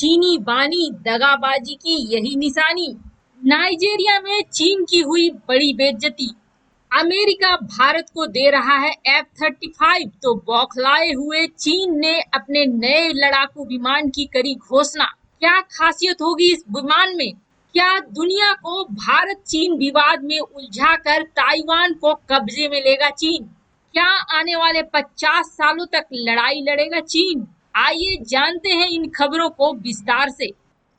चीनी बानी दगाबाजी की यही निशानी। नाइजीरिया में चीन की हुई बड़ी बेइज्जती। अमेरिका भारत को दे रहा है F-35 तो बौखलाए हुए चीन ने अपने नए लड़ाकू विमान की करी घोषणा। क्या खासियत होगी इस विमान में? क्या दुनिया को भारत चीन विवाद में उलझाकर ताइवान को कब्जे में लेगा चीन? क्या आने वाले 50 सालों तक लड़ाई लड़ेगा चीन? आइए जानते हैं इन खबरों को विस्तार से।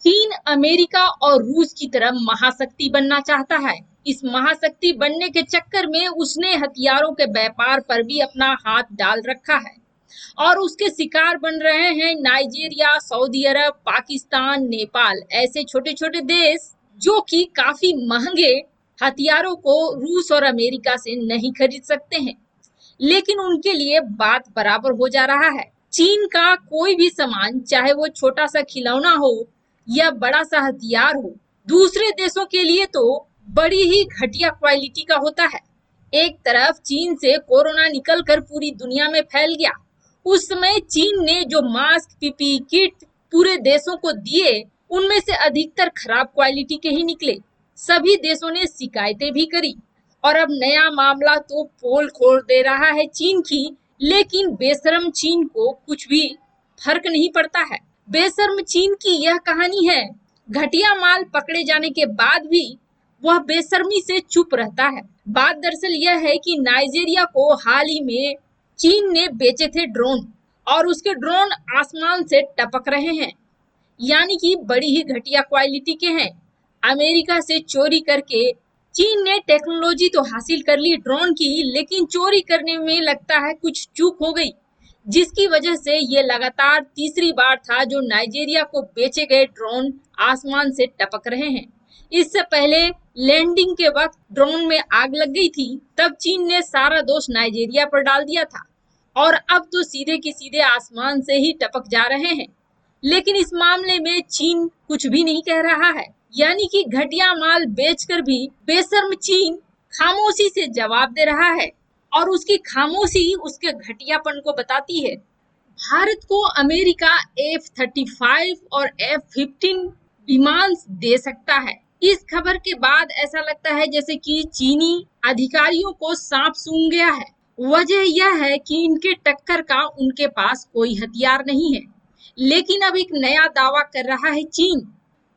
चीन अमेरिका और रूस की तरह महाशक्ति बनना चाहता है। इस महाशक्ति बनने के चक्कर में उसने हथियारों के व्यापार पर भी अपना हाथ डाल रखा है और उसके शिकार बन रहे हैं नाइजीरिया, सऊदी अरब, पाकिस्तान, नेपाल, ऐसे छोटे छोटे देश जो कि काफी महंगे हथियारों को रूस और अमेरिका से नहीं खरीद सकते हैं। लेकिन उनके लिए बात बराबर हो जा रहा है। चीन का कोई भी सामान, चाहे वो छोटा सा खिलौना हो या बड़ा सा हथियार हो, दूसरे देशों के लिए तो बड़ी ही घटिया क्वालिटी का होता है। एक तरफ चीन से कोरोना निकलकर पूरी दुनिया में फैल गया, उस समय चीन ने जो मास्क, पीपीई किट पूरे देशों को दिए, उनमें से अधिकतर खराब क्वालिटी के ही निकले। सभी देशों ने शिकायतें भी करी और अब नया मामला तो पोल खोल दे रहा है चीन की। लेकिन बेशर्म चीन को कुछ भी फर्क नहीं पड़ता है। बेशर्म चीन की यह कहानी है। घटिया माल पकड़े जाने के बाद भी वह बेशर्मी से चुप रहता है। बात दरअसल यह है कि नाइजीरिया को हाल ही में चीन ने बेचे थे ड्रोन और उसके ड्रोन आसमान से टपक रहे हैं, यानी कि बड़ी ही घटिया क्वालिटी के हैं। अमेरिका से चोरी करके चीन ने टेक्नोलॉजी तो हासिल कर ली ड्रोन की, लेकिन चोरी करने में लगता है कुछ चूक हो गई, जिसकी वजह से ये लगातार तीसरी बार था जो नाइजीरिया को बेचे गए ड्रोन आसमान से टपक रहे हैं। इससे पहले लैंडिंग के वक्त ड्रोन में आग लग गई थी, तब चीन ने सारा दोष नाइजीरिया पर डाल दिया था और अब तो सीधे के सीधे आसमान से ही टपक जा रहे हैं। लेकिन इस मामले में चीन कुछ भी नहीं कह रहा है, यानी कि घटिया माल बेचकर भी बेशर्म चीन खामोशी से जवाब दे रहा है और उसकी खामोशी उसके घटियापन को बताती है। भारत को अमेरिका F-35 और F-15 विमान दे सकता है। इस खबर के बाद ऐसा लगता है जैसे कि चीनी अधिकारियों को सांप सूंघ गया है। वजह यह है कि इनके टक्कर का उनके पास कोई हथियार नहीं है। लेकिन अब एक नया दावा कर रहा है चीन।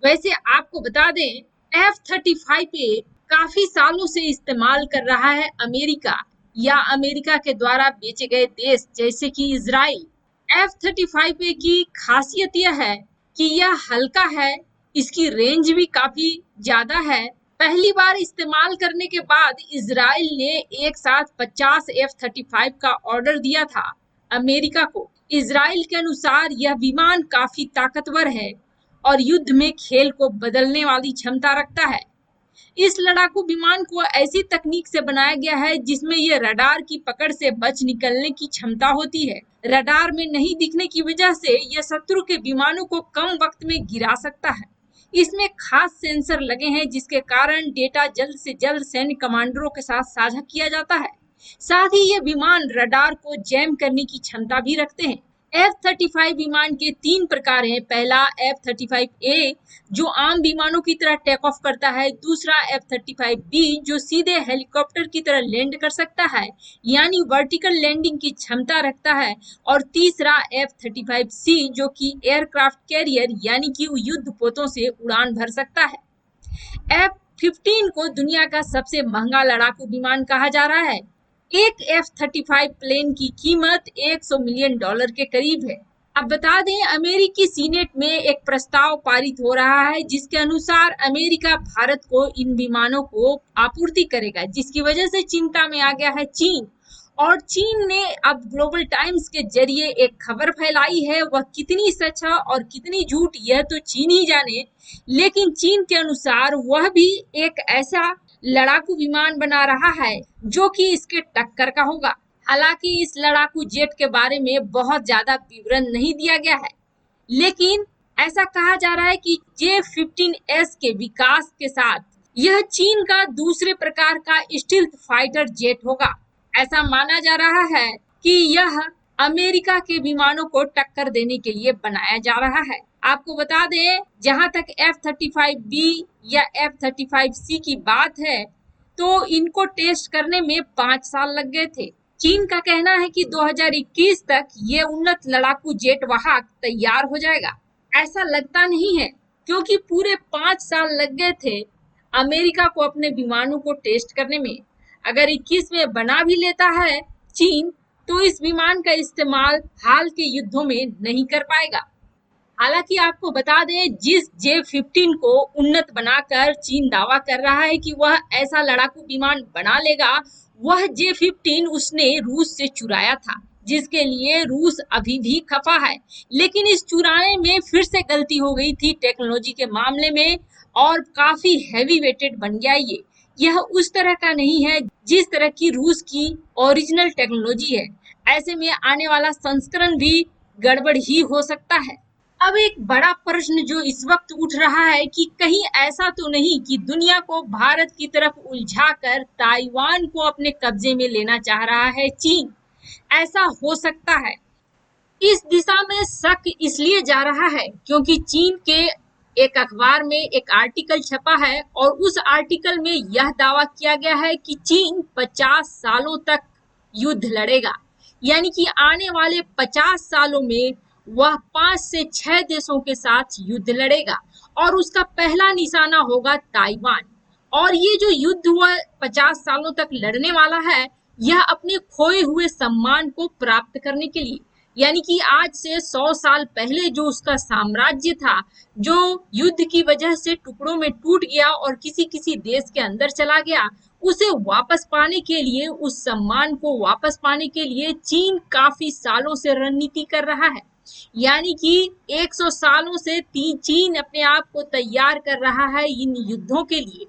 वैसे आपको बता दें, F-35 काफी सालों से इस्तेमाल कर रहा है अमेरिका या अमेरिका के द्वारा बेचे गए देश जैसे कि इजराइल। F-35 की खासियत यह है कि यह हल्का है, इसकी रेंज भी काफी ज्यादा है। पहली बार इस्तेमाल करने के बाद इजराइल ने एक साथ 50 F-35 का ऑर्डर दिया था अमेरिका को। इजराइल के अनुसार यह विमान काफी ताकतवर है और युद्ध में खेल को बदलने वाली क्षमता रखता है। इस लड़ाकू विमान को ऐसी तकनीक से बनाया गया है जिसमें यह रडार की पकड़ से बच निकलने की क्षमता होती है। रडार में नहीं दिखने की वजह से यह शत्रु के विमानों को कम वक्त में गिरा सकता है। इसमें खास सेंसर लगे हैं जिसके कारण डेटा जल्द से जल्द सैन्य कमांडरों के साथ साझा किया जाता है। साथ ही ये विमान रडार को जैम करने की क्षमता भी रखते हैं। F-35 विमान के 3 प्रकार हैं। पहला F-35A जो आम विमानों की तरह टेक ऑफ करता है, दूसरा F-35B जो सीधे हेलीकॉप्टर की तरह लैंड कर सकता है, यानी वर्टिकल लैंडिंग की क्षमता रखता है, और तीसरा F-35C जो कि एयरक्राफ्ट कैरियर यानी कि युद्ध पोतों से उड़ान भर सकता है। F-15 को दुनिया का सबसे महंगा लड़ाकू विमान कहा जा रहा है। एक F-35 प्लेन की कीमत $100 मिलियन के करीब है। अब बता दें, अमेरिकी सीनेट में एक प्रस्ताव पारित हो रहा है जिसके अनुसार अमेरिका भारत को इन विमानों को आपूर्ति करेगा, जिसकी वजह से चिंता में आ गया है चीन। और चीन ने अब ग्लोबल टाइम्स के जरिए एक खबर फैलाई है, वह कितनी सच है और कितनी झूठ यह तो चीन ही जाने, लेकिन चीन के अनुसार वह भी एक ऐसा लड़ाकू विमान बना रहा है जो कि इसके टक्कर का होगा। हालांकि इस लड़ाकू जेट के बारे में बहुत ज्यादा विवरण नहीं दिया गया है, लेकिन ऐसा कहा जा रहा है कि J-15S के विकास के साथ यह चीन का दूसरे प्रकार का स्टील्थ फाइटर जेट होगा। ऐसा माना जा रहा है कि यह अमेरिका के विमानों को टक्कर देने के लिए बनाया जा रहा है। आपको बता दें, जहां तक F-35B या F-35C की बात है, तो इनको टेस्ट करने में 5 साल लग गए थे। चीन का कहना है कि 2021 तक ये उन्नत लड़ाकू जेट वाहक तैयार हो जाएगा। ऐसा लगता नहीं है, क्योंकि पूरे 5 साल लग गए थे अमेरिका को अपने विमानों को टेस्ट करने में। अगर 21 में बना भी लेता है चीन, तो इस विमान का इस्तेमाल हाल के युद्धों में नहीं कर पाएगा। हालांकि आपको बता दें, जिस J-15 को उन्नत बनाकर चीन दावा कर रहा है कि वह ऐसा लड़ाकू विमान बना लेगा, वह J-15 उसने रूस से चुराया था, जिसके लिए रूस अभी भी खफा है। लेकिन इस चुराने में फिर से गलती हो गई थी टेक्नोलॉजी के मामले में, और काफी हैवी वेटेड बन गया ये। यह उस तरह का नहीं है जिस तरह की रूस की ओरिजिनल टेक्नोलॉजी है। ऐसे में आने वाला संस्करण भी गड़बड़ ही हो सकता है। अब एक बड़ा प्रश्न जो इस वक्त उठ रहा है कि कहीं ऐसा तो नहीं कि दुनिया को भारत की तरफ उलझाकर ताइवान को अपने कब्जे में लेना चाह रहा है चीन। ऐसा हो सकता है। इस दिशा में शक इसलिए जा रहा है क्योंकि चीन के एक अखबार में एक आर्टिकल छपा है, और उस आर्टिकल में यह दावा किया गया है कि चीन 50 सालों तक युद्ध लड़ेगा। यानी कि आने वाले 50 सालों में वह 5 से 6 देशों के साथ युद्ध लड़ेगा, और उसका पहला निशाना होगा ताइवान। और ये जो युद्ध वह 50 सालों तक लड़ने वाला है, यह अपने खोए हुए सम्मान को प्राप्त करने के लिए। यानी कि आज से 100 साल पहले जो उसका साम्राज्य था, जो युद्ध की वजह से टुकड़ों में टूट गया और किसी किसी देश के अंदर चला गया, उसे वापस पाने के लिए, उस सम्मान को वापस पाने के लिए चीन काफी सालों से रणनीति कर रहा है। यानी कि 100 सालों से चीन अपने आप को तैयार कर रहा है इन युद्धों के लिए,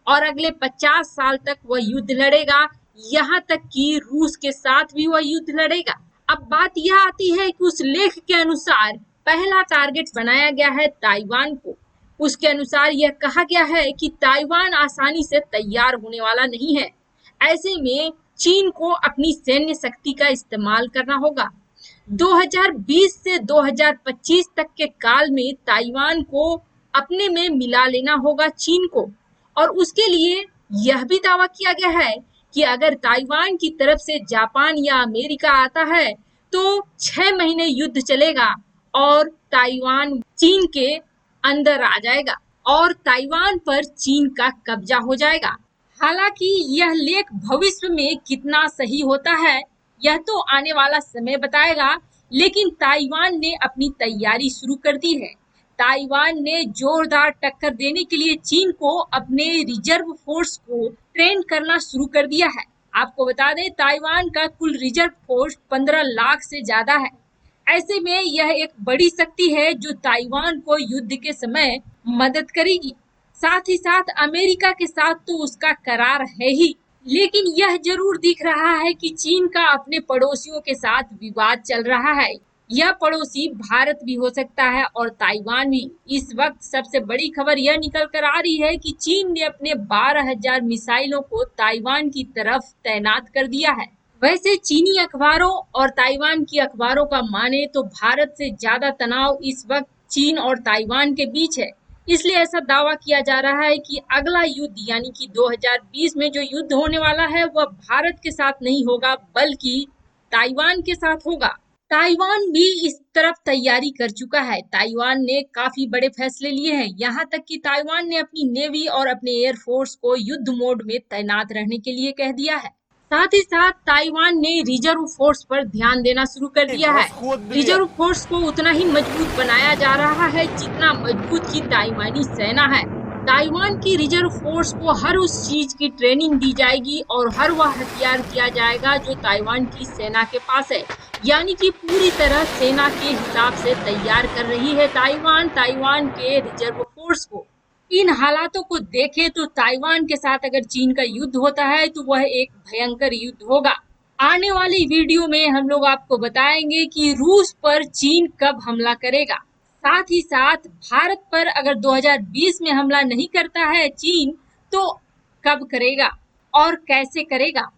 और अगले 50 साल तक वह युद्ध लड़ेगा। यहाँ तक कि रूस के साथ भी वह युद्ध लड़ेगा। अब बात यह आती है कि उस लेख के अनुसार पहला टारगेट बनाया गया है ताइवान को। उसके अनुसार यह कहा गया है कि ताइवान आसानी से तैयार होने वाला नहीं है। ऐसे में चीन को अपनी सैन्य शक्ति का इस्तेमाल करना होगा। 2020 से 2025 तक के काल में ताइवान को अपने में मिला लेना होगा चीन को, और उसके लिए यह भी दावा किया गया है कि अगर ताइवान की तरफ से जापान या अमेरिका आता है तो 6 महीने युद्ध चलेगा और ताइवान चीन के अंदर आ जाएगा और ताइवान पर चीन का कब्जा हो जाएगा। हालांकि यह लेख भविष्य में कितना सही होता है यह तो आने वाला समय बताएगा, लेकिन ताइवान ने अपनी तैयारी शुरू कर दी है। ताइवान ने जोरदार टक्कर देने के लिए चीन को अपने रिजर्व फोर्स को ट्रेन करना शुरू कर दिया है। आपको बता दें, ताइवान का कुल रिजर्व फोर्स 15 लाख से ज्यादा है। ऐसे में यह एक बड़ी शक्ति है जो ताइवान को युद्ध के समय मदद करेगी। साथ ही साथ अमेरिका के साथ तो उसका करार है ही, लेकिन यह जरूर दिख रहा है कि चीन का अपने पड़ोसियों के साथ विवाद चल रहा है। यह पड़ोसी भारत भी हो सकता है और ताइवान भी। इस वक्त सबसे बड़ी खबर यह निकल कर आ रही है कि चीन ने अपने 12,000 मिसाइलों को ताइवान की तरफ तैनात कर दिया है। वैसे चीनी अखबारों और ताइवान की अखबारों का माने तो भारत से ज्यादा तनाव इस वक्त चीन और ताइवान के बीच है। इसलिए ऐसा दावा किया जा रहा है कि अगला युद्ध यानी कि 2020 में जो युद्ध होने वाला है वह भारत के साथ नहीं होगा बल्कि ताइवान के साथ होगा। ताइवान भी इस तरफ तैयारी कर चुका है। ताइवान ने काफी बड़े फैसले लिए हैं। यहाँ तक कि ताइवान ने अपनी नेवी और अपने एयरफोर्स को युद्ध मोड में तैनात रहने के लिए कह दिया है। साथ ही साथ ताइवान ने रिजर्व फोर्स पर ध्यान देना शुरू कर दिया है। रिजर्व फोर्स को उतना ही मजबूत बनाया जा रहा है जितना मजबूत की ताइवानी सेना है। ताइवान की रिजर्व फोर्स को हर उस चीज की ट्रेनिंग दी जाएगी और हर वह हथियार दिया जाएगा जो ताइवान की सेना के पास है। यानी कि पूरी तरह सेना के हिसाब से तैयार कर रही है ताइवान के रिजर्व फोर्स को। इन हालातों को देखें तो ताइवान के साथ अगर चीन का युद्ध होता है तो वह एक भयंकर युद्ध होगा। आने वाली वीडियो में हम लोग आपको बताएंगे कि रूस पर चीन कब हमला करेगा। साथ ही साथ भारत पर अगर 2020 में हमला नहीं करता है चीन तो कब करेगा और कैसे करेगा।